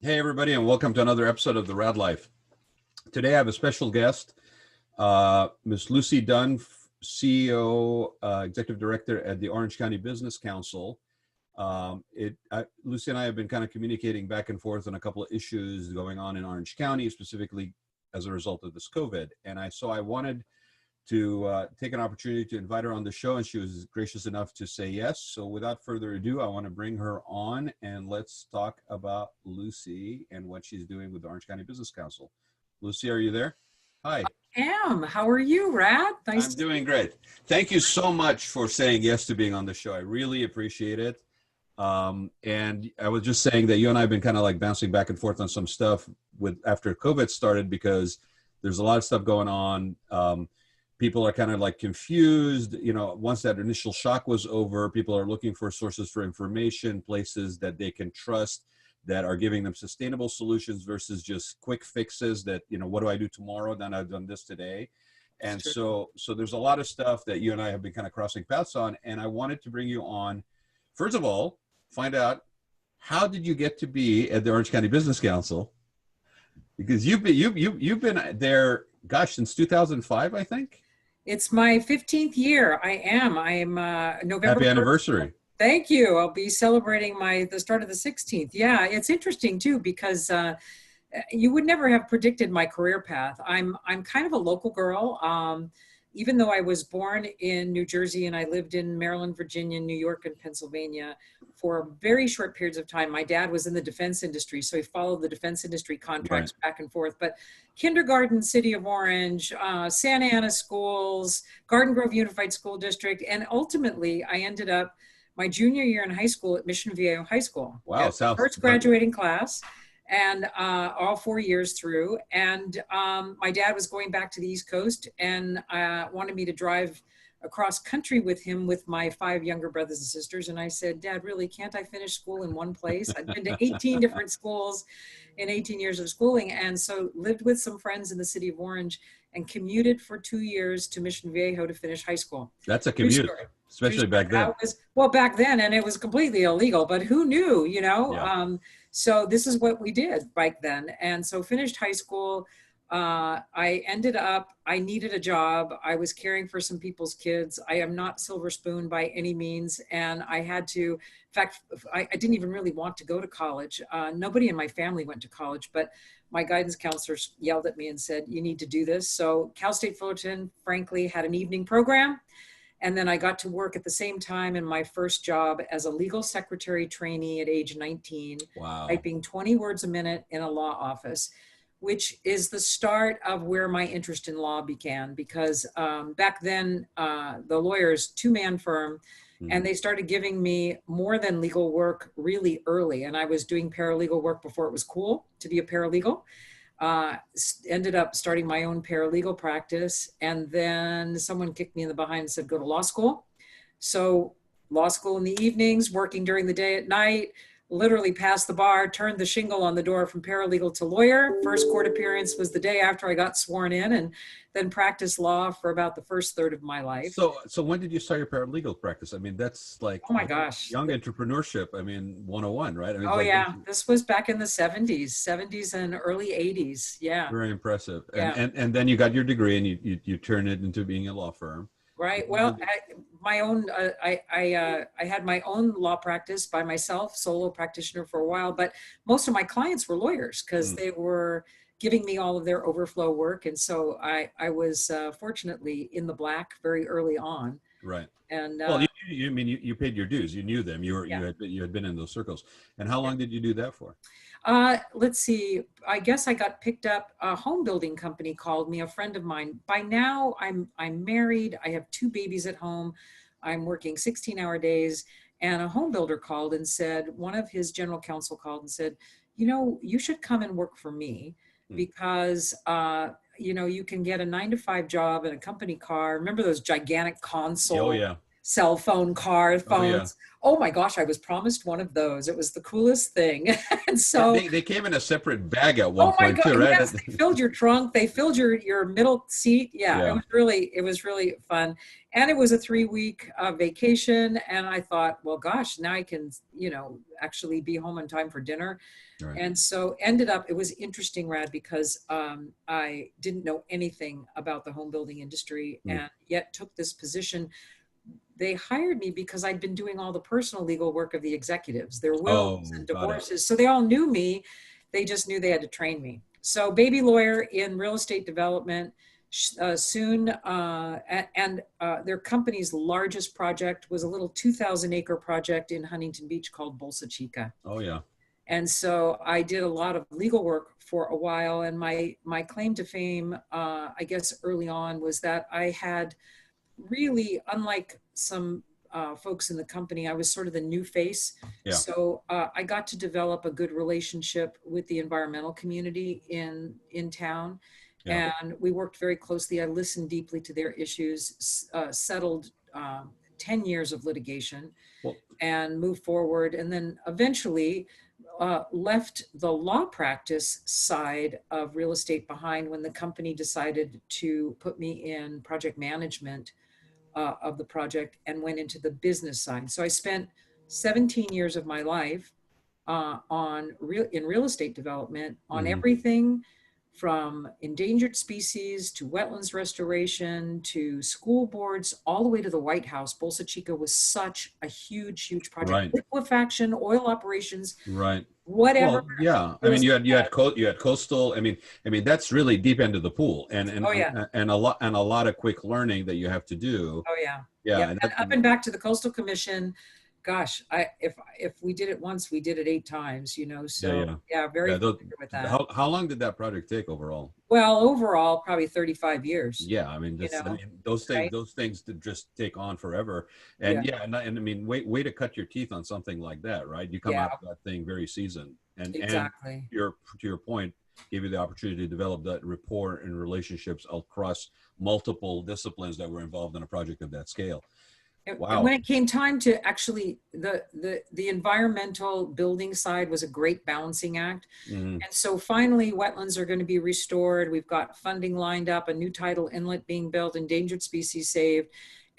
Hey, everybody, and welcome to another episode of the Raad Life. Today, I have a special guest, Ms. Lucy Dunn, CEO, Executive Director at the Orange County Business Council. Lucy and I have been kind of communicating back and forth on a couple of issues going on in Orange County, specifically as a result of this COVID. And so I wanted to take an opportunity to invite her on the show, and she was gracious enough to say yes. So without further ado, I want to bring her on, and let's talk about Lucy and what she's doing with the Orange County Business Council. Lucy, are you there? Hi. I am. How are you, Raad? I'm doing great. Thank you so much for saying yes to being on the show. I really appreciate it. And I was just saying that you and I have been kind of like bouncing back and forth on some stuff after COVID started, because there's a lot of stuff going on. People are kind of like confused. You know, once that initial shock was over, people are looking for sources for information, places that they can trust, that are giving them sustainable solutions versus just quick fixes that, you know, what do I do tomorrow? Then I've done this today. And so there's a lot of stuff that you and I have been kind of crossing paths on. And I wanted to bring you on, first of all, find out, how did you get to be at the Orange County Business Council? Because you've been there, gosh, since 2005, I think. It's my 15th year. I'm November. Happy anniversary. Thank you. I'll be celebrating the start of the 16th. Yeah, it's interesting too, because you would never have predicted my career path. I'm kind of a local girl. Even though I was born in New Jersey and I lived in Maryland, Virginia, New York, and Pennsylvania for very short periods of time. My dad was in the defense industry, so he followed the defense industry contracts back and forth. But kindergarten, City of Orange, Santa Ana schools, Garden Grove Unified School District, and ultimately I ended up my junior year in high school at Mission Viejo High School. Wow, first graduating class. And all 4 years through. And my dad was going back to the East Coast and wanted me to drive across country with him with my 5 younger brothers and sisters. And I said, Dad, really, can't I finish school in one place? I'd been to 18 different schools in 18 years of schooling. And so lived with some friends in the city of Orange and commuted for 2 years to Mission Viejo to finish high school. That's a commute, especially back then. Back then, and it was completely illegal, but who knew, you know? Yeah. So this is what we did back then. And so finished high school. I needed a job. I was caring for some people's kids. I am not silver spoon by any means. And I had to, in fact, I didn't even really want to go to college. Nobody in my family went to college, but my guidance counselors yelled at me and said, you need to do this. So Cal State Fullerton, frankly, had an evening program. And then I got to work at the same time in my first job as a legal secretary trainee at age 19, typing 20 words a minute in a law office, which is the start of where my interest in law began. Because back then, the lawyers, 2-man firm, and they started giving me more than legal work really early. And I was doing paralegal work before it was cool to be a paralegal. Ended up starting my own paralegal practice. And then someone kicked me in the behind and said, go to law school. So law school in the evenings, working during the day at night, literally passed the bar, turned the shingle on the door from paralegal to lawyer. First court appearance was the day after I got sworn in, and then practiced law for about the first third of my life. So when did you start your paralegal practice? I mean, that's like, oh my gosh, young entrepreneurship. I mean, 101, right? I mean, this was back in the 70s and early 80s. Yeah. Very impressive. And then you got your degree and you turned it into being a law firm. Right. Well, I had my own law practice by myself, solo practitioner for a while, but most of my clients were lawyers because they were giving me all of their overflow work. And so I was fortunately in the black very early on. Right. And well, you paid your dues. You knew them. You had been in those circles. And how long did you do that for? Let's see. I guess I got picked up. A home building company called me, a friend of mine. By now, I'm married. I have 2 babies at home. I'm working 16-hour days. And a home builder called and said, one of his general counsel called and said, you know, you should come and work for me because you know, you can get a 9-to-5 job and a company car. Remember those gigantic console cell phone, car Oh yeah. phones. Oh my gosh, I was promised one of those. It was the coolest thing. And so, They came in a separate bag at one oh my point God, too, right? yes, they filled your trunk, they filled your middle seat. Yeah, Yeah. it was really fun. And it was a 3 week vacation. And I thought, well, gosh, now I can, actually be home in time for dinner. Right. And so ended up, it was interesting, Rad, because I didn't know anything about the home building industry Mm. and yet took this position. They hired me because I'd been doing all the personal legal work of the exexecutives, their wills Oh, and got it. divorces. So they all knew me. They just knew they had to train me. So baby lawyer in real estate development, soon, and their company's largest project was a little 2,000 acre project in Huntington Beach called Bolsa Chica. Oh yeah. And so I did a lot of legal work for a while. And my claim to fame, I guess early on, was that I had really, unlike some folks in the company, I was sort of the new face. Yeah. So I got to develop a good relationship with the environmental community in town. Yeah. And we worked very closely. I listened deeply to their issues, settled 10 years of litigation, Well, and moved forward. And then eventually left the law practice side of real estate behind when the company decided to put me in project management of the project and went into the business side. So I spent 17 years of my life in real estate development on mhm. everything from endangered species to wetlands restoration to school boards, all the way to the White House. Bolsa Chica was such a huge project. Right. Liquefaction, oil operations, Right. whatever. Well, yeah. I Real mean, estate. you had coastal. I mean that's really deep into the pool, Oh yeah. and a lot of quick learning that you have to do. Oh yeah. Yeah. Yep. And up and back to the Coastal Commission. Gosh, if we did it once, we did it 8 times, Yeah. so Yeah. yeah, very Yeah. familiar with that. How long did that project take overall? Well, overall, probably 35 years, Yeah, I mean, right? those things to just take on forever, Yeah, and yeah, and I mean, way to cut your teeth on something like that, right? You come yeah, out of that thing very seasoned, and exactly. to your point, gave you the opportunity to develop that rapport and relationships across multiple disciplines that were involved in a project of that scale. And Wow. when it came time to actually, the environmental building side was a great balancing act. Hmm. And so finally, wetlands are going to be restored. We've got funding lined up, a new tidal inlet being built, endangered species saved,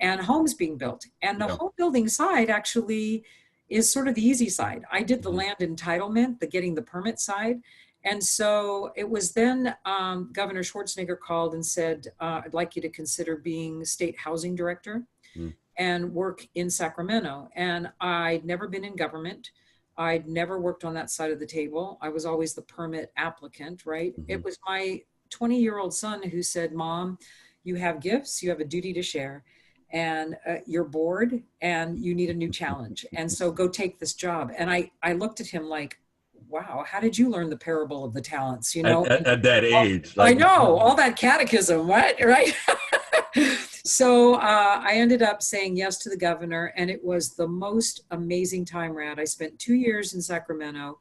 and homes being built. And the Yeah. home building side actually is sort of the easy side. I did the Hmm. land entitlement, the getting the permit side. And so it was then Governor Schwarzenegger called and said, I'd like you to consider being state housing director and work in Sacramento. And I'd never been in government. I'd never worked on that side of the table. I was always the permit applicant, right? Hmm. It was my 20-year-old son who said, Mom, you have gifts, you have a duty to share, and you're bored and you need a new challenge. And so go take this job. And I looked at him like, wow, how did you learn the parable of the talents? At that age, I like, know all that catechism, what, right? So I ended up saying yes to the governor, and it was the most amazing time, Rad. I spent 2 years in Sacramento,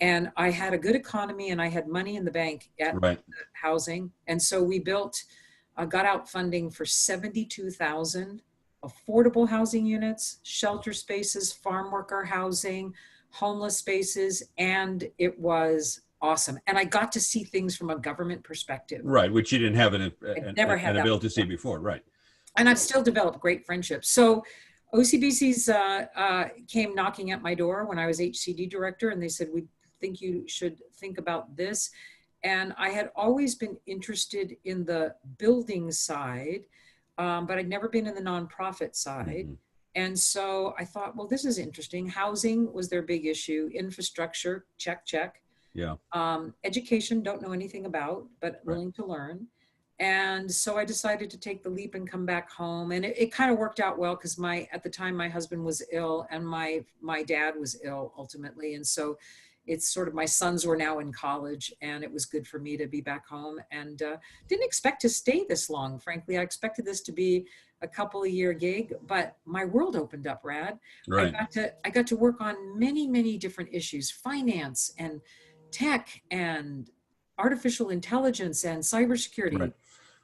and I had a good economy, and I had money in the bank at right. housing. And so we got out funding for 72,000 affordable housing units, shelter spaces, farm worker housing, homeless spaces, and it was awesome. And I got to see things from a government perspective. Right, which you didn't have I've never had an that ability to see before. before, right? And I've still developed great friendships. So OCBC's came knocking at my door when I was HCD director, and they said, we think you should think about this. And I had always been interested in the building side, but I'd never been in the nonprofit side. Hmm. And so I thought, well, this is interesting. Housing was their big issue. Infrastructure, check. Yeah. Education, don't know anything about, but willing to learn. And so I decided to take the leap and come back home. And it kind of worked out well because at the time my husband was ill and my dad was ill ultimately. And so it's sort of, my sons were now in college, and it was good for me to be back home, and didn't expect to stay this long. Frankly, I expected this to be a couple of year gig, but my world opened up, Rad. Right. I got to work on many different issues, finance and tech and artificial intelligence and cybersecurity. Right.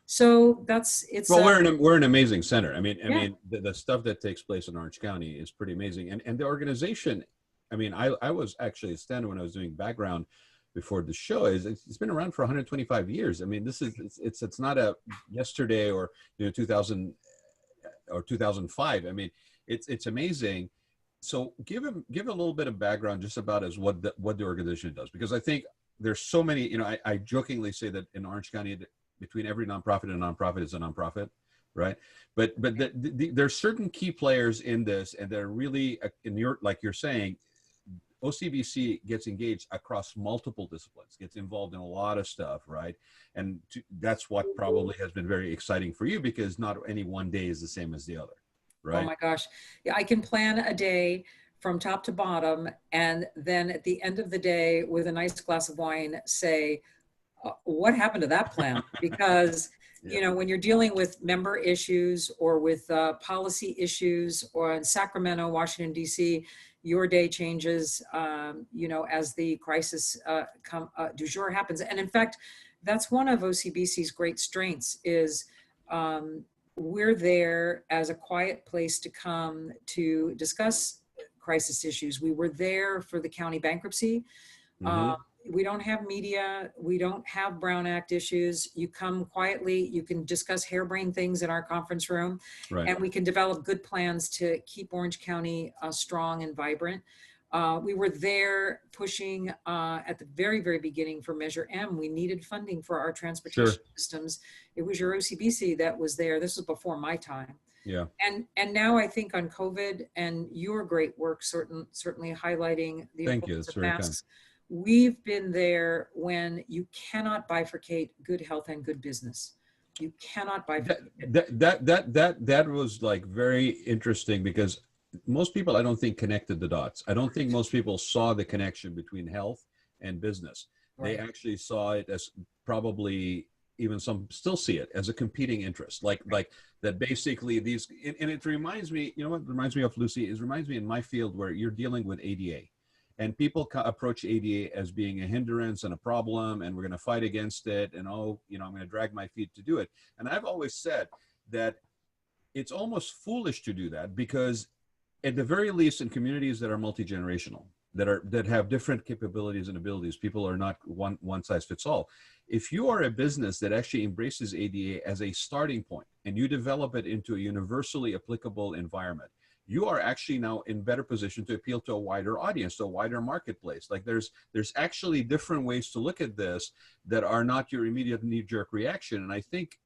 So it's Well, we're an amazing center. I mean, the stuff that takes place in Orange County is pretty amazing, and the organization. I mean, I was actually a stand when I was doing background before the show. It's been around for 125 years. I mean, this is it's not a yesterday or 2000 or 2005. I mean, it's amazing. So give a little bit of background just about as what the organization does, because I think there's so many. I jokingly say that in Orange County, between every nonprofit and nonprofit is a nonprofit, right? But there's certain key players in this, and they're really like you're saying, OCBC gets engaged across multiple disciplines, gets involved in a lot of stuff, right? And that's what probably has been very exciting for you, because not any one day is the same as the other, right? Oh my gosh. Yeah, I can plan a day from top to bottom, and then at the end of the day, with a nice glass of wine, say, what happened to that plan? Because when you're dealing with member issues or with policy issues, or in Sacramento, Washington, D.C., your day changes, as the crisis du jour happens. And in fact, that's one of OCBC's great strengths is we're there as a quiet place to come to discuss crisis issues. We were there for the county bankruptcy. We don't have media. We don't have Brown Act issues. You come quietly. You can discuss harebrained things in our conference room, right. And we can develop good plans to keep Orange County strong and vibrant. We were there pushing at the very, very beginning for Measure M. We needed funding for our transportation systems. It was your OCBC that was there. This was before my time. Yeah. And now I think on COVID and your great work, certainly highlighting the importance of masks. We've been there when you cannot bifurcate good health and good business. You cannot bifurcate. That was like very interesting, because most people, I don't think, connected the dots. I don't think most people saw the connection between health and business. Right. They actually saw it as, probably even some still see it as, a competing interest, like that basically these, and it reminds me, what it reminds me of, Lucy, is reminds me in my field where you're dealing with ADA. And people approach ADA as being a hindrance and a problem, and we're going to fight against it, and I'm going to drag my feet to do it. And I've always said that it's almost foolish to do that, because at the very least, in communities that are multi-generational, that have different capabilities and abilities, people are not one size fits all. If you are a business that actually embraces ADA as a starting point, and you develop it into a universally applicable environment, you are actually now in better position to appeal to a wider audience, to a wider marketplace. Like there's actually different ways to look at this that are not your immediate knee-jerk reaction. And I think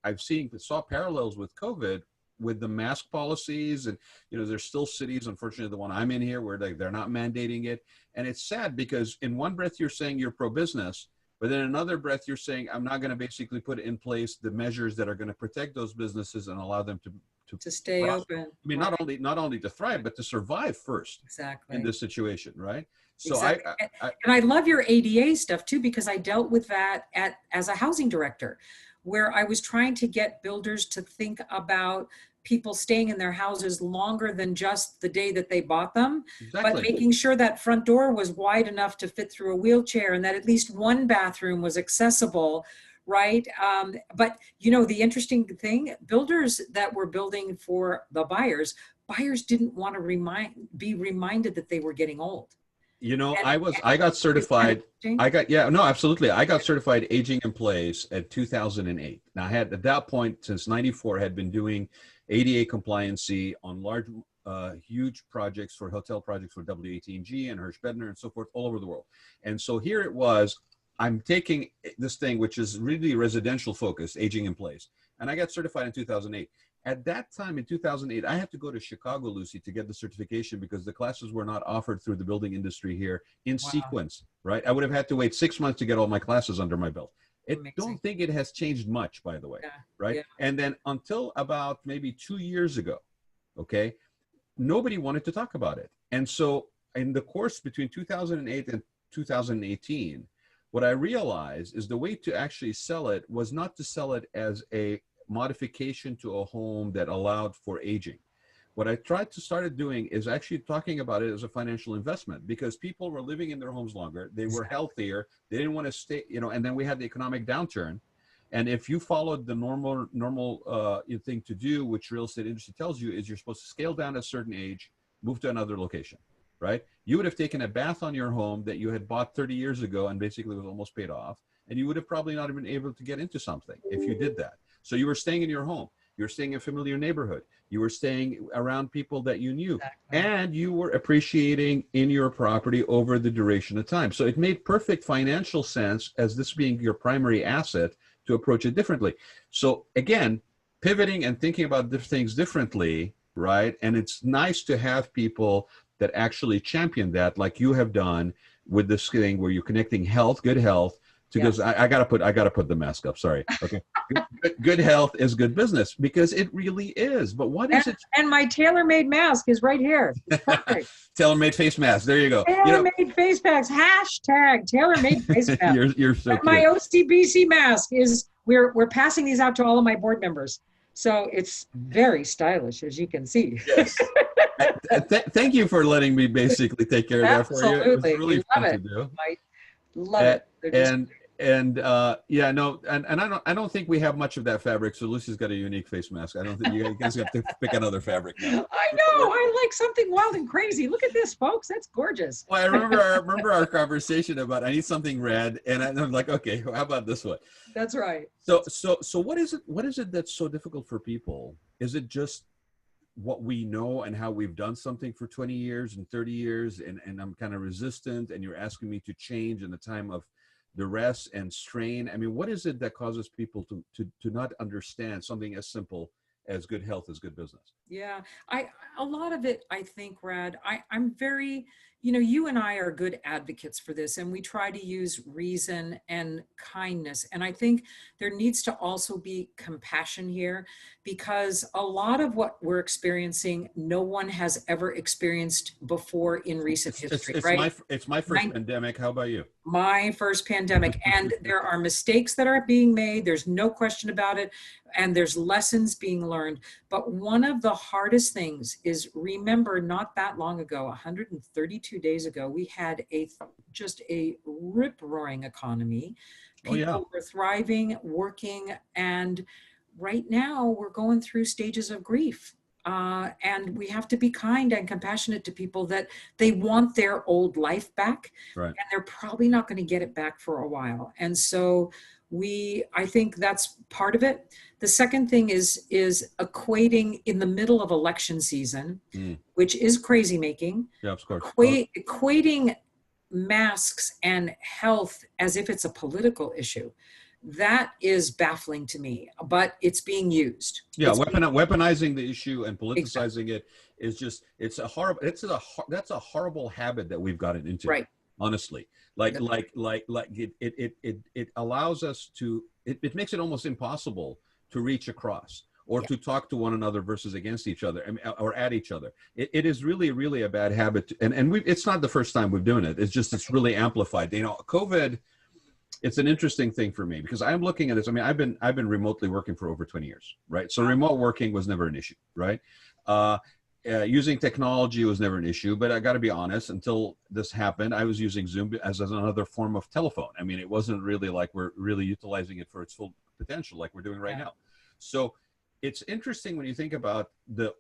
saw parallels with COVID, with the mask policies, and there's still cities, unfortunately the one I'm in here, where they're not mandating it. And it's sad, because in one breath you're saying you're pro-business, but then in another breath you're saying I'm not going to basically put in place the measures that are going to protect those businesses and allow them to stay open. I mean, right. not only to thrive, but to survive first. Exactly. In this situation, right? So exactly. And I love your ADA stuff too, because I dealt with that as a housing director, where I was trying to get builders to think about people staying in their houses longer than just the day that they bought them, exactly. But making sure that front door was wide enough to fit through a wheelchair, and that at least one bathroom was accessible. Right. But, the interesting thing, builders that were building for the buyers didn't want to be reminded that they were getting old. I got certified. Absolutely. I got certified aging in place at 2008. Now I had, at that point, since 94, had been doing ADA compliancy on large, huge projects, for hotel projects for WAT&G and Hirsch-Bedner and so forth, all over the world. And so here it was, I'm taking this thing, which is really residential focused, aging in place. And I got certified in 2008. At that time, in 2008, I had to go to Chicago, Lucy, to get the certification, because the classes were not offered through the building industry here in sequence, right? I would have had to wait 6 months to get all my classes under my belt. I don't think it has changed much, by the way, right? Yeah. And then until about maybe 2 years ago, okay, nobody wanted to talk about it. And so in the course between 2008 and 2018, what I realized is the way to actually sell it was not to sell it as a modification to a home that allowed for aging. What I started doing is actually talking about it as a financial investment, because people were living in their homes longer, they were healthier, they didn't want to stay, and then we had the economic downturn. And if you followed the normal thing to do, which real estate industry tells you, is you're supposed to scale down at a certain age, move to another location, right? You would have taken a bath on your home that you had bought 30 years ago and basically was almost paid off. And you would have probably not been able to get into something if you did that. So you were staying in your home. You were staying in a familiar neighborhood. You were staying around people that you knew. Exactly. And you were appreciating in your property over the duration of time. So it made perfect financial sense, as this being your primary asset, to approach it differently. So again, pivoting and thinking about things differently, right? And it's nice to have people that actually champion that, like you have done with this thing where you're connecting health, good health, because yes. I gotta put the mask up. Sorry. Okay. Good health is good business, because it really is. But what is it? And my tailor-made mask is right here. Tailor-made face mask. There you go. Tailor-made face masks. Hashtag tailor-made face mask. You're so cute. My OCBC mask is. We're passing these out to all of my board members, so it's very stylish, as you can see. Yes. Thank you for letting me basically take care of that for you. It was really fun to do. I love it. And I don't think we have much of that fabric. So Lucy's got a unique face mask. I don't think you guys have to pick another fabric now. I know. I like something wild and crazy. Look at this, folks. That's gorgeous. Well, I remember our conversation about I need something red, and I'm like, okay, how about this one? That's right. So what is it that's so difficult for people? Is it just what we know and how we've done something for 20 years and 30 years, and I'm kind of resistant, and you're asking me to change in the time of duress and strain? I mean, what is it that causes people to not understand something as simple as good health is good business? Yeah, a lot of it, I think, Raad, I'm very, you and I are good advocates for this, and we try to use reason and kindness. And I think there needs to also be compassion here, because a lot of what we're experiencing, no one has ever experienced before in recent history, right? It's my first pandemic. How about you? My first pandemic. And there are mistakes that are being made. There's no question about it. And there's lessons being learned. But one of the hardest things is, remember, not that long ago, 132 days ago, we had just a rip-roaring economy. People were thriving, working, and right now we're going through stages of grief. And we have to be kind and compassionate to people that they want their old life back, right, and they're probably not going to get it back for a while. And so I think that's part of it. The second thing is equating in the middle of election season, which is crazy making. Yeah, of course. Equating masks and health as if it's a political issue. That is baffling to me, but it's being used. Yeah, weaponizing the issue and politicizing it is just, that's a horrible habit that we've gotten into. Right. Honestly, it allows us to, it makes it almost impossible to reach across or to talk to one another versus against each other, or at each other. It is really, really a bad habit. And it's not the first time we've done it. It's just, it's really amplified. COVID, it's an interesting thing for me, because I'm looking at this. I mean, I've been remotely working for over 20 years, right? So remote working was never an issue, right? Using technology was never an issue, but I got to be honest, until this happened, I was using Zoom as another form of telephone. I mean, it wasn't really like we're really utilizing it for its full potential like we're doing right now. So it's interesting when you think about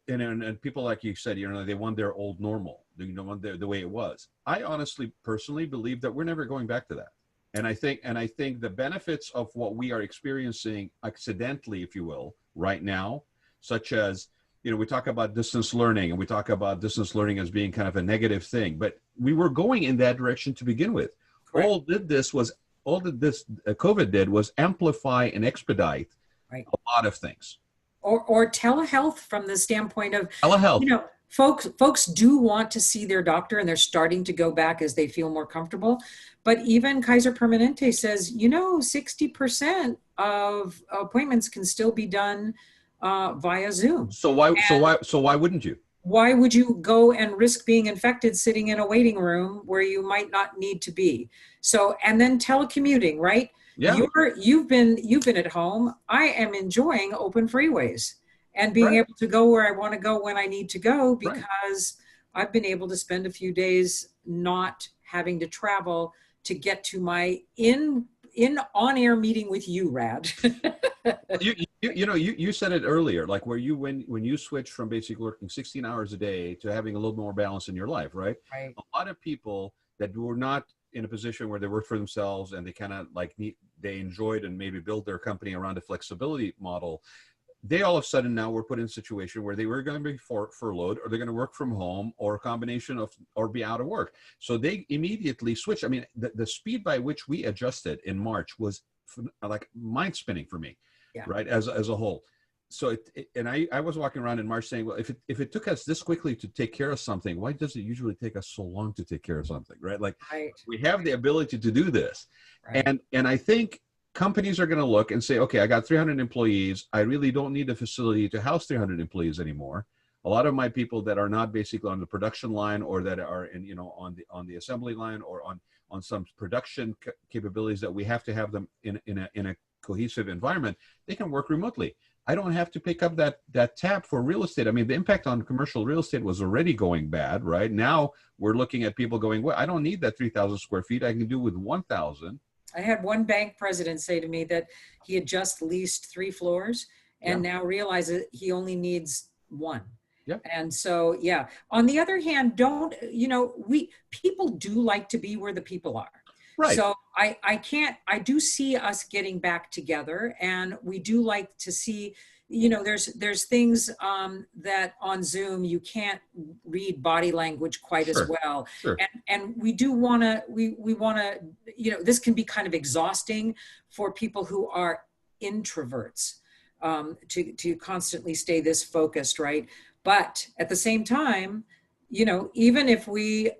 and people, like you said, they want their old normal, want the way it was. I honestly, personally believe that we're never going back to that. And I think the benefits of what we are experiencing accidentally, if you will, right now, such as, we talk about distance learning, and we talk about distance learning as being kind of a negative thing, but we were going in that direction to begin with. Correct. All that COVID did was amplify and expedite a lot of things. Or telehealth, from the standpoint of telehealth. Folks do want to see their doctor, and they're starting to go back as they feel more comfortable. But even Kaiser Permanente says, 60% of appointments can still be done via Zoom. So why wouldn't you? Why would you go and risk being infected sitting in a waiting room where you might not need to be? So, and then telecommuting, right? Yeah. You've been at home. I am enjoying open freeways and being able to go where I want to go when I need to go, because I've been able to spend a few days not having to travel to get to my in on-air meeting with you, Raad. You said it earlier, like where when you switch from basically working 16 hours a day to having a little more balance in your life, right? Right. A lot of people that were not in a position where they worked for themselves and they kind of like they enjoyed and maybe built their company around a flexibility model, they all of a sudden now were put in a situation where they were going to be furloughed, or they're going to work from home, or a combination of, or be out of work. So they immediately switched. I mean, the speed by which we adjusted in March was like mind spinning for me, yeah. right? As a whole. So I was walking around in March saying, well, if it took us this quickly to take care of something, why does it usually take us so long to take care of something, right? Like right. we have the ability to do this. Right. And I think companies are going to look and say, okay, I got 300 employees. I really don't need a facility to house 300 employees anymore. A lot of my people that are not basically on the production line, or that are in, on the assembly line, or on some production capabilities that we have to have them in a cohesive environment, they can work remotely. I don't have to pick up that tab for real estate. I mean, the impact on commercial real estate was already going bad, right? Now we're looking at people going, well, I don't need that 3,000 square feet. I can do with 1,000. I had one bank president say to me that he had just leased 3 floors and now realizes he only needs 1. Yeah. And so, yeah. On the other hand, people do like to be where the people are. Right. So I do see us getting back together, and we do like to see, there's things that on Zoom you can't read body language quite as well. Sure. And we do want to, we want to, this can be kind of exhausting for people who are introverts to constantly stay this focused, right? But at the same time, even if we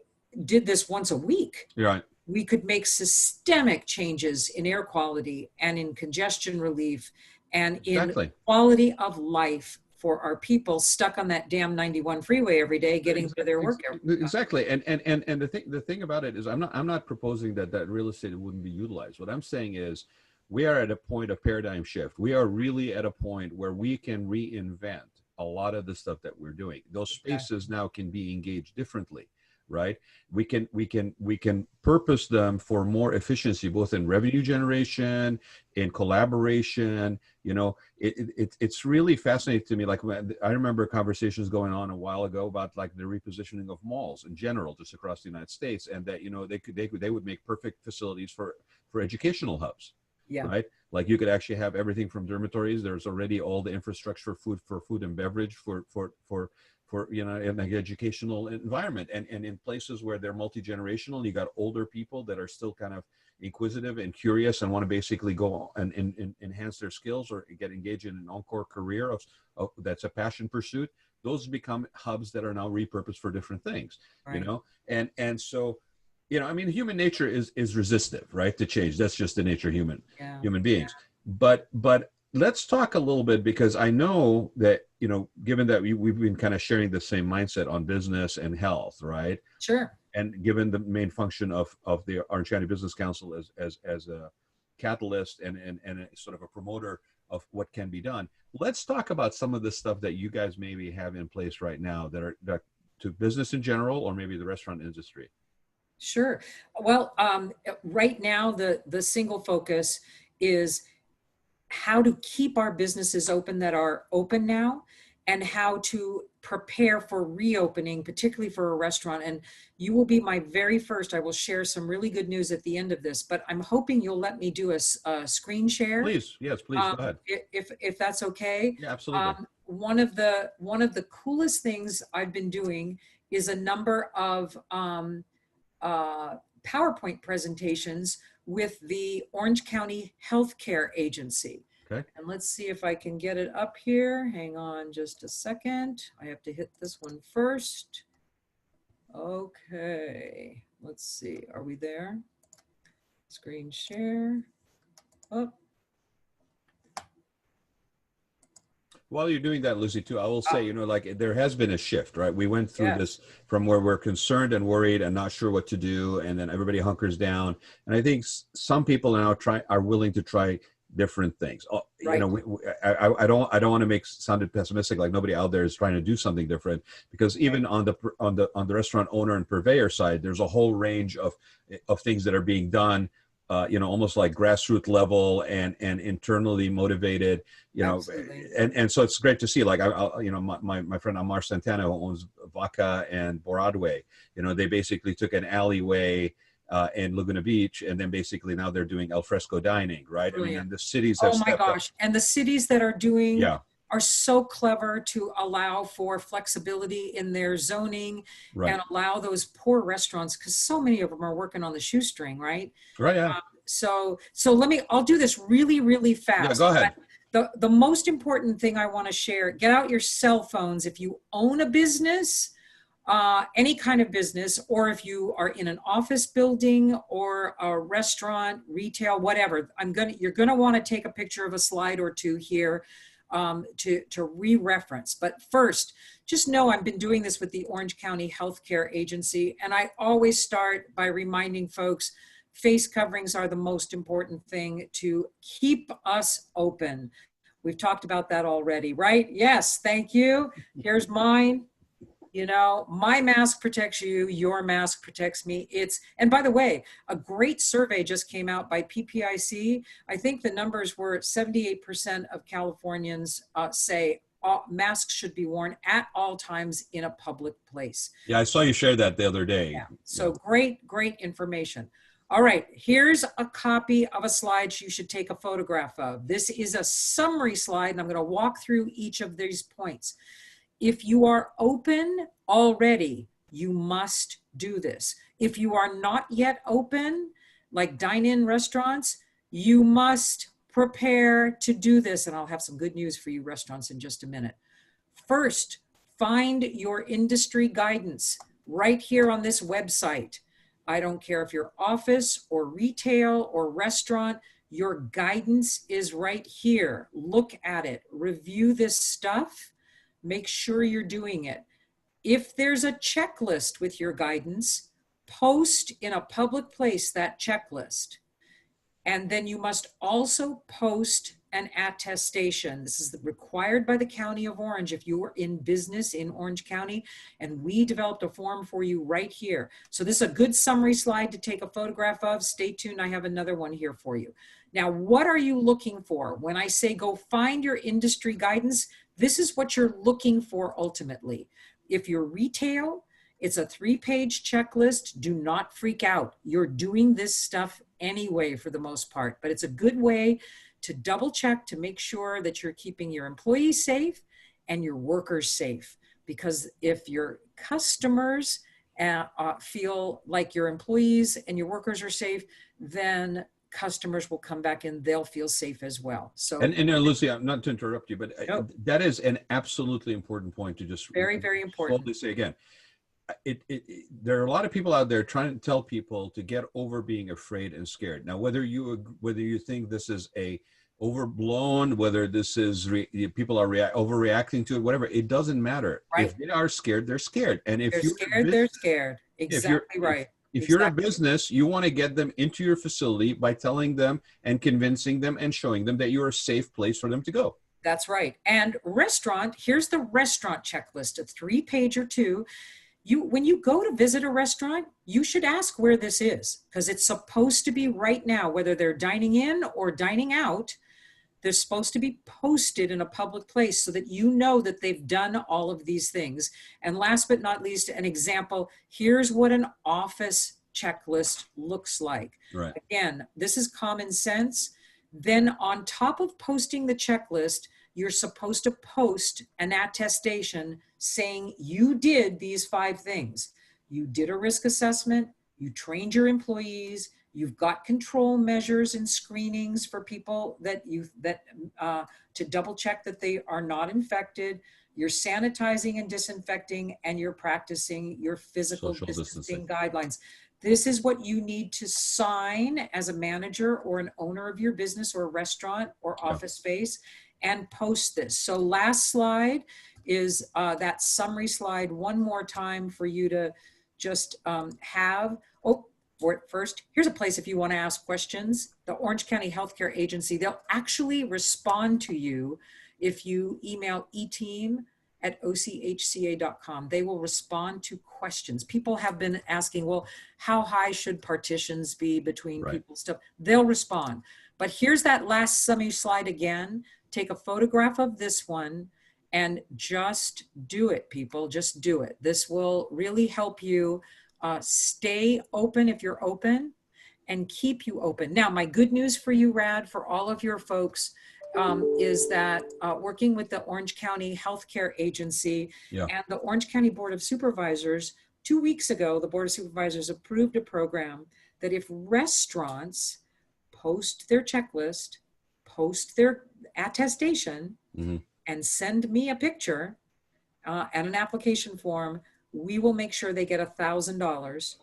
did this once a week, right, we could make systemic changes in air quality and in congestion relief and in quality of life for our people stuck on that damn 91 freeway every day, getting to their work. Exactly. And the thing about it is, I'm not proposing that real estate wouldn't be utilized. What I'm saying is, we are at a point of paradigm shift. We are really at a point where we can reinvent a lot of the stuff that we're doing. Those spaces now can be engaged differently. Right? We can purpose them for more efficiency, both in revenue generation, in collaboration. It's really fascinating to me. Like, I remember conversations going on a while ago about like the repositioning of malls in general, just across the United States, and that they would make perfect facilities for educational hubs. Yeah. Right. Like you could actually have everything from dormitories. There's already all the infrastructure for food and beverage for in the educational environment, and in places where they're multi-generational, you got older people that are still kind of inquisitive and curious and want to basically go and enhance their skills or get engaged in an encore career of that's a passion pursuit. Those become hubs that are now repurposed for different things, right. And so, I mean, human nature is resistive, right, to change. That's just the nature of human beings. Yeah. But let's talk a little bit, because I know that, given that we've been kind of sharing the same mindset on business and health, right? Sure. And given the main function of the Orange County Business Council as a catalyst and a sort of a promoter of what can be done, let's talk about some of the stuff that you guys maybe have in place right now that to business in general, or maybe the restaurant industry. Sure. Well, right now, the single focus is how to keep our businesses open that are open now, and how to prepare for reopening, particularly for a restaurant. And you will be my very first. I will share some really good news at the end of this, but I'm hoping you'll let me do a screen share. Please, yes, please, go ahead. If that's okay. Yeah, absolutely. One of the coolest things I've been doing is a number of PowerPoint presentations with the Orange County Healthcare Agency. Okay. And let's see if I can get it up here. Hang on just a second. I have to hit this one first. Okay, let's see. Are we there? Screen share. Oh. While you're doing that, Lucy, too, I will say, like there has been a shift, right? We went through this from where we're concerned and worried and not sure what to do, and then everybody hunkers down. And I think some people now are willing to try different things. Right. I don't want to sound pessimistic, like nobody out there is trying to do something different, because even on the restaurant owner and purveyor side, there's a whole range of things that are being done almost like grassroots level and internally motivated, Absolutely. and so it's great to see, like, my friend Amar Santana, who owns Vaca and Broadway, they basically took an alleyway in Laguna Beach, and then basically now they're doing al fresco dining, right? Brilliant. I mean, and the cities have Oh my gosh. And the cities that are doing are so clever to allow for flexibility in their zoning and allow those poor restaurants, because so many of them are working on the shoestring, right? Right, yeah. So I'll do this really, really fast. Yeah, go ahead. The most important thing I want to share, get out your cell phones. If you own a business, any kind of business, or if you are in an office building or a restaurant, retail, whatever, you're gonna want to take a picture of a slide or two here to re-reference. But first, just know I've been doing this with the Orange County Healthcare Agency, and I always start by reminding folks face coverings are the most important thing to keep us open. We've talked about that already, right? Yes, thank you. Here's mine. My mask protects you, your mask protects me. And by the way, a great survey just came out by PPIC. I think the numbers were 78% of Californians say masks should be worn at all times in a public place. Yeah, I saw you share that the other day. Yeah. So great information. All right, here's a copy of a slide you should take a photograph of. This is a summary slide, and I'm going to walk through each of these points. If you are open already, you must do this. If you are not yet open, like dine-in restaurants, you must prepare to do this. And I'll have some good news for you restaurants in just a minute. First, find your industry guidance right here on this website. I don't care if you're office or retail or restaurant, your guidance is right here. Look at it, review this stuff. Make sure you're doing it. If there's a checklist with your guidance, post in a public place that checklist. And then you must also post an attestation. This is required by the County of Orange if you are in business in Orange County, and we developed a form for you right here. So this is a good summary slide to take a photograph of. Stay tuned, I have another one here for you. Now, what are you looking for? When I say go find your industry guidance, this is what you're looking for ultimately. If you're retail, it's a 3-page checklist. Do not freak out. You're doing this stuff anyway for the most part, but it's a good way to double check to make sure that you're keeping your employees safe and your workers safe. Because if your customers feel like your employees and your workers are safe, then customers will come back and they'll feel sath as well. So, and Lucy, not to interrupt you, but that is an absolutely important point to just very, very important. Slowly say again. There are a lot of people out there trying to tell people to get over being afraid and scared. Now, whether you think this is a overblown, whether this is people are overreacting to it, whatever, it doesn't matter. Right. If they are scared, they're scared. And if they're scared, they're scared. Exactly right. If you're a business, you want to get them into your facility by telling them and convincing them and showing them that you're a safe place for them to go. That's right. And restaurant, here's the restaurant checklist, a 3-page or 2. When you go to visit a restaurant, you should ask where this is, because it's supposed to be right now, whether they're dining in or dining out, they're supposed to be posted in a public place so that you know that they've done all of these things. And last but not least, an example, here's what an office checklist looks like. Right. Again, this is common sense. Then on top of posting the checklist, you're supposed to post an attestation saying you did these 5 things. You did a risk assessment, you trained your employees, you've got control measures and screenings for people to double check that they are not infected. You're sanitizing and disinfecting, and you're practicing your physical distancing guidelines. This is what you need to sign as a manager or an owner of your business or restaurant or office space, and post this. So last slide is that summary slide one more time for you to just have. First, here's a place if you want to ask questions. The Orange County Healthcare Agency, they'll actually respond to you if you email eteam ochca.com. They will respond to questions. People have been asking, well, how high should partitions be between people's stuff? They'll respond. But here's that last slide again. Take a photograph of this one and just do it, people. Just do it. This will really help you stay open if you're open, and keep you open. Now, my good news for you, Raad, for all of your folks, is that working with the Orange County Healthcare Agency and the Orange County Board of Supervisors, 2 weeks ago, the Board of Supervisors approved a program that if restaurants post their checklist, post their attestation, and send me a picture and an application form, we will make sure they get $1,000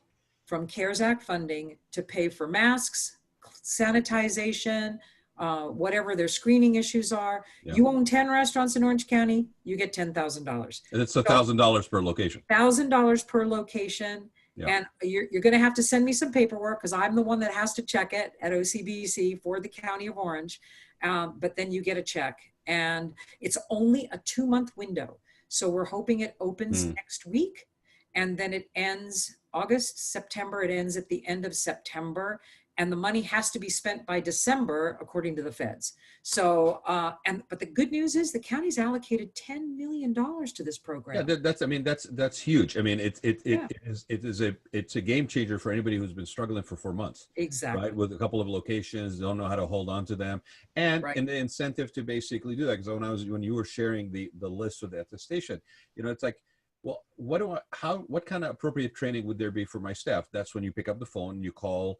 from CARES Act funding to pay for masks, sanitization, whatever their screening issues are. You own 10 restaurants in Orange County, you get $10,000. And it's $1,000 per location. $1,000 per location. And you're going to have to send me some paperwork because I'm the one that has to check it at OCBC for the County of Orange. But then you get a check, and it's only a 2-month window. So we're hoping it opens next week, and then it ends August, September. It ends at the end of September, and the money has to be spent by December, according to the feds. So, but the good news is the county's allocated $10 million to this program. Yeah, that's huge. I mean, it's a game changer for anybody who's been struggling for 4 months. Exactly. Right, with a couple of locations, don't know how to hold on to them, and the incentive to basically do that. Because when you were sharing the list of the attestation, it's like, well, what kind of appropriate training would there be for my staff? That's when you pick up the phone, you call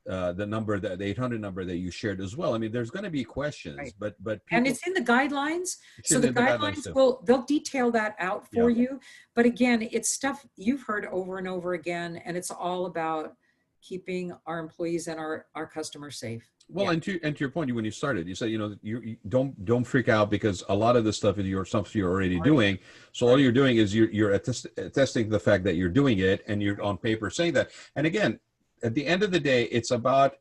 the number, the 800 number that you shared as well. I mean, there's going to be questions, but people, and it's in the guidelines. So the guidelines they'll detail that out for you. But again, it's stuff you've heard over and over again, and it's all about keeping our employees and our customers safe. Well, and to your point, when you started, you said, you don't freak out, because a lot of this stuff is something you're already doing. So all you're doing is you're attesting the fact that you're doing it, and you're on paper saying that. And again, at the end of the day, it's about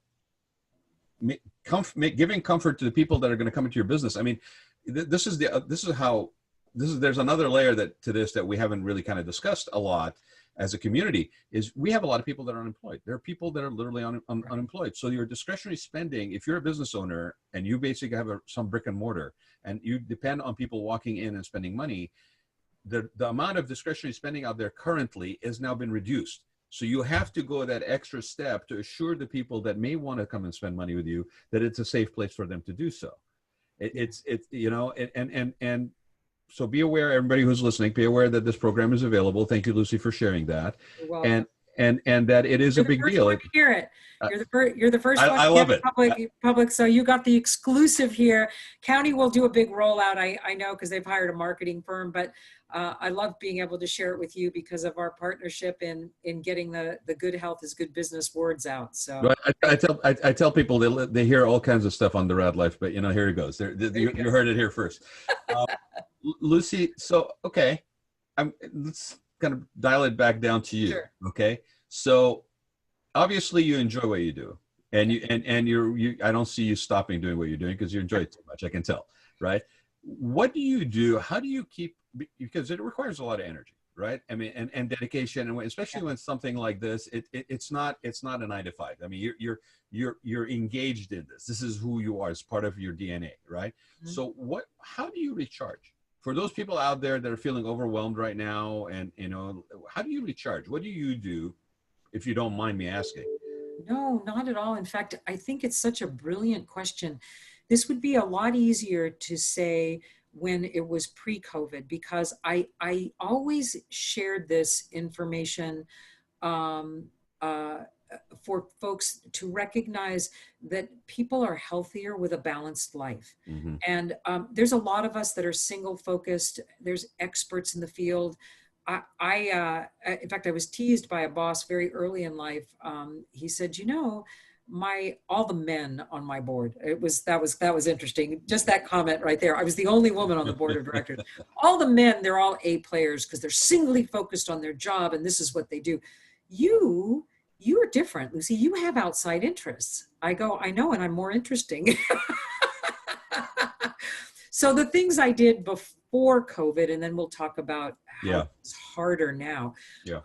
giving comfort to the people that are going to come into your business. I mean, there's another layer to this that we haven't really kind of discussed a lot as a community, is we have a lot of people that are unemployed. There are people that are literally unemployed. So your discretionary spending, if you're a business owner and you basically have some brick and mortar and you depend on people walking in and spending money, the amount of discretionary spending out there currently has now been reduced. So you have to go that extra step to assure the people that may want to come and spend money with you that it's a safe place for them to do so. So be aware, everybody who's listening, be aware that this program is available. Thank you, Lucy, for sharing that. And that it is a big deal. You're the first one to hear it. You're the first one. I love it. Public. So you got the exclusive here. County will do a big rollout. I know, because they've hired a marketing firm, but I love being able to share it with you because of our partnership in getting the good health is good business words out. So I tell people they hear all kinds of stuff on the Raad Life, but here it goes. You heard it here first. Lucy, so okay, let's kind of dial it back down to you. Sure. Okay, so obviously you enjoy what you do, and I don't see you stopping doing what you're doing because you enjoy it too much. I can tell, right? What do you do? How do you keep, because it requires a lot of energy, right? I mean, and dedication, and especially when something like this, it's not a 9 to 5. I mean, you're engaged in this. This is who you are. It's part of your DNA, right? Mm-hmm. So how do you recharge? For those people out there that are feeling overwhelmed right now, and how do you recharge? What do you do, if you don't mind me asking? No, not at all. In fact, I think it's such a brilliant question. This would be a lot easier to say when it was pre-COVID, because I always shared this information for folks to recognize that people are healthier with a balanced life. Mm-hmm. And there's a lot of us that are single focused. There's experts in the field. In fact, I was teased by a boss very early in life. He said, all the men on my board, that was interesting. Just that comment right there. I was the only woman on the board of directors. All the men, they're all A players because they're singly focused on their job, and this is what they do. You are different, Lucy. You have outside interests. I go, I know, and I'm more interesting. So the things I did before COVID, and then we'll talk about how Yeah. it's harder now. Yeah.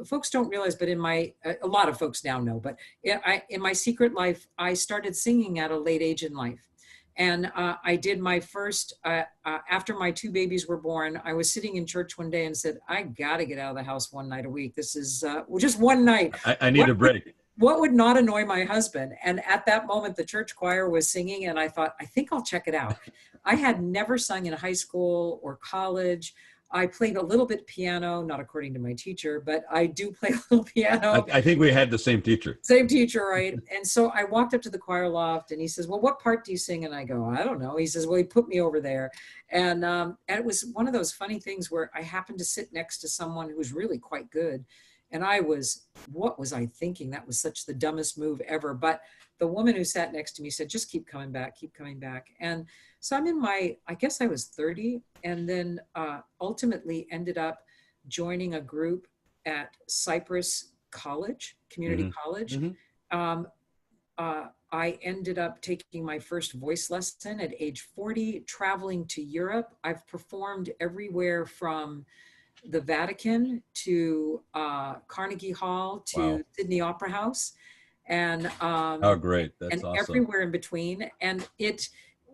Folks don't realize, but a lot of folks now know, but in my secret life, I started singing at a late age in life. And I did my first, after my 2 babies were born, I was sitting in church one day and said, I got to get out of the house one night a week. This is just one night. I need a break. What would not annoy my husband? And at that moment, the church choir was singing, and I thought, I think I'll check it out. I had never sung in high school or college. I played a little bit piano, not according to my teacher, but I do play a little piano. I think we had the same teacher. Same teacher, right? And so I walked up to the choir loft, and he says, well, what part do you sing? And I go, I don't know. He says, well, he put me over there. And it was one of those funny things where I happened to sit next to someone who was really quite good. And what was I thinking? That was such the dumbest move ever. But the woman who sat next to me said, just keep coming back, keep coming back. And so I'm I guess I was 30, and then ultimately ended up joining a group at Cypress College, community college. I ended up taking my first voice lesson at age 40, traveling to Europe. I've performed everywhere from the Vatican to Carnegie Hall to Sydney Opera House, and oh, great! That's and awesome. Everywhere in between. And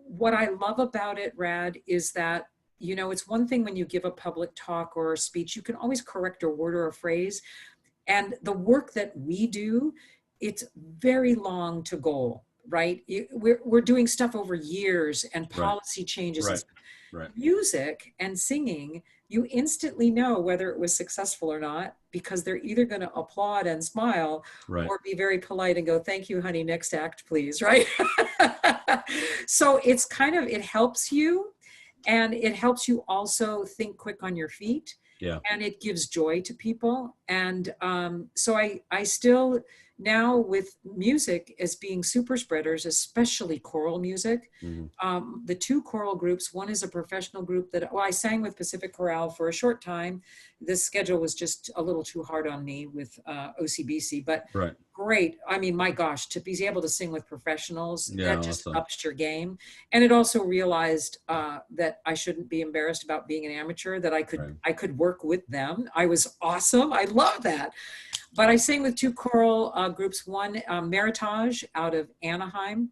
what I love about it, Raad, is that it's one thing when you give a public talk or a speech, you can always correct a word or a phrase, and the work that we do, it's very long to goal, right? We're doing stuff over years and policy changes. Right. Music and singing, you instantly know whether it was successful or not, because they're either going to applaud and smile or be very polite and go, thank you, honey, next act, please, right? So it's it helps you, and it helps you also think quick on your feet. Yeah. And it gives joy to people. And so I still, now with music as being super spreaders, especially choral music, the 2 choral groups, one is a professional group that, I sang with Pacific Chorale for a short time. This schedule was just a little too hard on me with OCBC, but great. I mean, my gosh, to be able to sing with professionals, that just ups your game. And it also realized that I shouldn't be embarrassed about being an amateur, that I could work with them. I was awesome. I love that. But I sang with 2 choral groups, one Meritage out of Anaheim,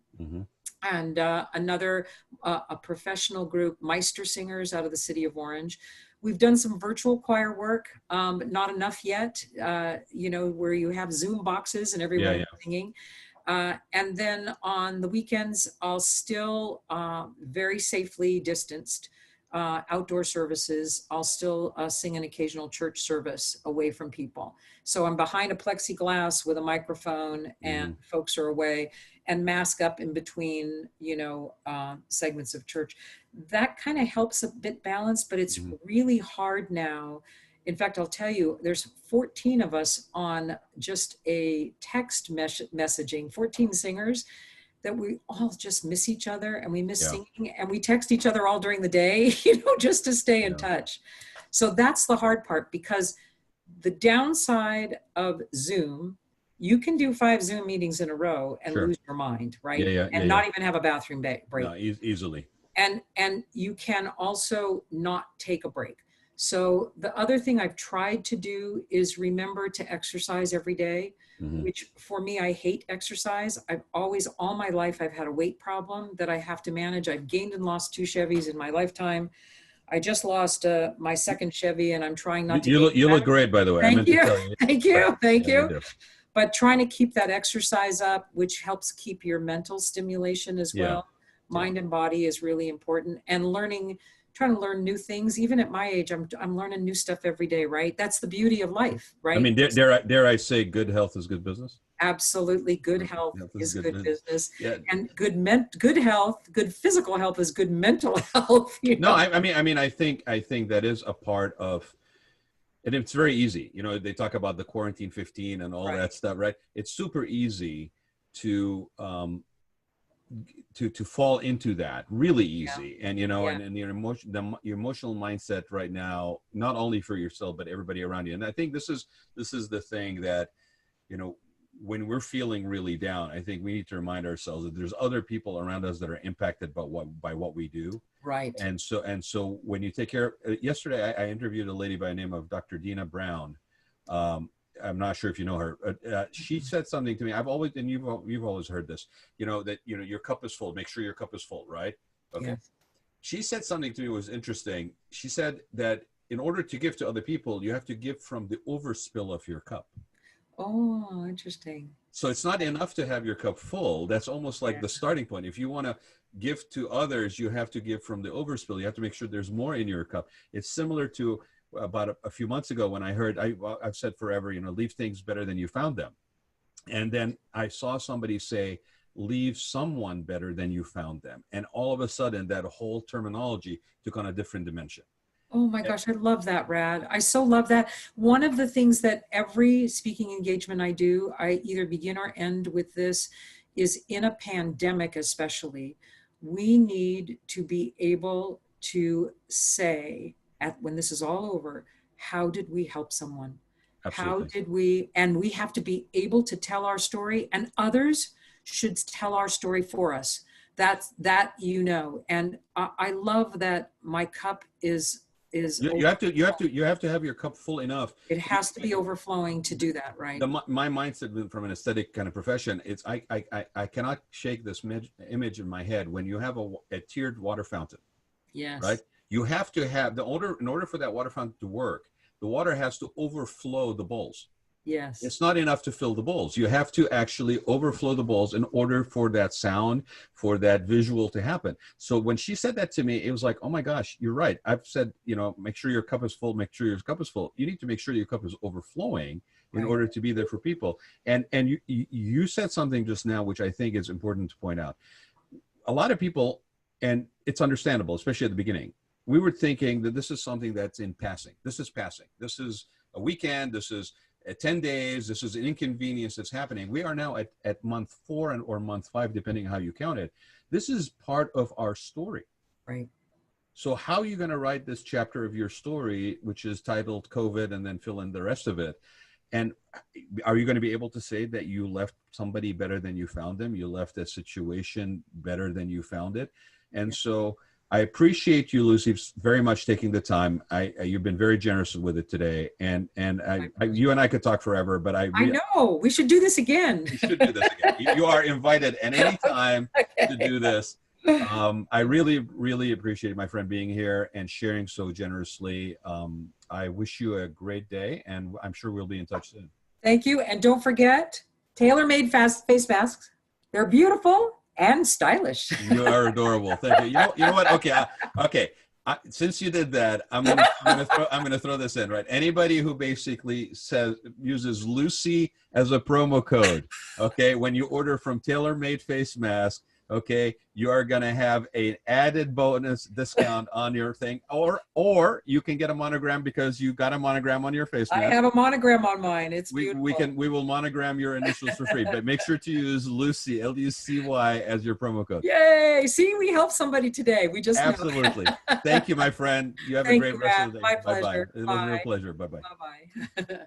and another a professional group, Meister Singers out of the city of Orange. We've done some virtual choir work, but not enough yet, where you have Zoom boxes and everyone singing. And then on the weekends, I'll still very safely distanced outdoor services. I'll still sing an occasional church service away from people. So I'm behind a plexiglass with a microphone, and folks are away, and mask up in between, segments of church. That kind of helps a bit balance, but it's really hard now. In fact, I'll tell you, there's 14 of us on just a text messaging, 14 singers, that we all just miss each other, and we miss singing, and we text each other all during the day, just to stay in touch. So that's the hard part, because the downside of Zoom, you can do 5 Zoom meetings in a row and lose your mind, right? And not even have a bathroom break. No, easily. And you can also not take a break. So the other thing I've tried to do is remember to exercise every day, which for me, I hate exercise. All my life, I've had a weight problem that I have to manage. I've gained and lost 2 Chevys in my lifetime. I just lost my second Chevy, and I'm trying not to. You look great, by the way. Thank you. Thank you. But trying to keep that exercise up, which helps keep your mental stimulation as well. Mind and body is really important, and trying to learn new things. Even at my age, I'm learning new stuff every day, right? That's the beauty of life, right? I mean, dare I say good health is good business? Absolutely. Good health is good business. Yeah. And good health, good physical health is good mental health. No, I mean, I think that is a part of, and it's very easy. They talk about the quarantine 15 and all that stuff, right? It's super easy to fall into that, really easy. And and your emotional mindset right now, not only for yourself but everybody around you. And I think this is the thing that when we're feeling really down, I think we need to remind ourselves that there's other people around us that are impacted by what we do. Right. And so when you take care of, yesterday I interviewed a lady by the name of Dr. Dina Brown. I'm not sure if you know her. She said something to me. I've always, and you've always heard this, that, your cup is full. Make sure your cup is full, right? Okay. Yes. She said something to me that was interesting. She said that in order to give to other people, you have to give from the overspill of your cup. Oh, interesting. So it's not enough to have your cup full. That's almost like the starting point. If you want to give to others, you have to give from the overspill. You have to make sure there's more in your cup. It's similar to about a few months ago when I heard, I've said forever, leave things better than you found them. And then I saw somebody say, leave someone better than you found them. And all of a sudden that whole terminology took on a different dimension. Oh my gosh, I love that, Raad. I so love that. One of the things that every speaking engagement I do, I either begin or end with this, is in a pandemic especially, we need to be able to say, when this is all over, how did we help someone? Absolutely. How did we, and we have to be able to tell our story, and others should tell our story for us. That and I love that my cup is you have to have your cup full enough. It has to be overflowing to do that, right? My mindset from an aesthetic kind of profession, it's I cannot shake this image in my head when you have a tiered water fountain. Yes. Right. You have to have in order for that water fountain to work, the water has to overflow the bowls. Yes. It's not enough to fill the bowls. You have to actually overflow the bowls in order for that sound, for that visual to happen. So when she said that to me, it was like, oh my gosh, you're right. I've said, make sure your cup is full, make sure your cup is full. You need to make sure your cup is overflowing in order to be there for people. And you said something just now, which I think is important to point out. A lot of people, and it's understandable, especially at the beginning, we were thinking that this is something that's in passing. This is passing. This is a weekend. This is 10 days, this is an inconvenience that's happening. We are now at month 4 or month 5, depending on how you count it. This is part of our story. Right. So how are you going to write this chapter of your story, which is titled COVID, and then fill in the rest of it? And are you going to be able to say that you left somebody better than you found them? You left a situation better than you found it? And so I appreciate you, Lucy, very much taking the time. You've been very generous with it today, and you and I could talk forever. But I know we should do this again. We should do this again. You are invited at any time to do this. I really, really appreciate my friend being here and sharing so generously. I wish you a great day, and I'm sure we'll be in touch soon. Thank you, and don't forget tailor-made face masks. They're beautiful and stylish. You are adorable. Thank you. You know what? Okay. Since you did that, I'm gonna throw this in, right? Anybody who basically uses Lucy as a promo code, okay, when you order from Tailor Made Face Mask, okay, you are gonna have an added bonus discount on your thing, or you can get a monogram because you got a monogram on your face mask. I have a monogram on mine. It's beautiful. We will monogram your initials for free, but make sure to use Lucy, Lucy, as your promo code. Yay! See, we helped somebody today. We just absolutely. Thank you, my friend. You have a great rest of the day. My pleasure. Bye-bye. It was a real pleasure. Bye-bye. Bye-bye.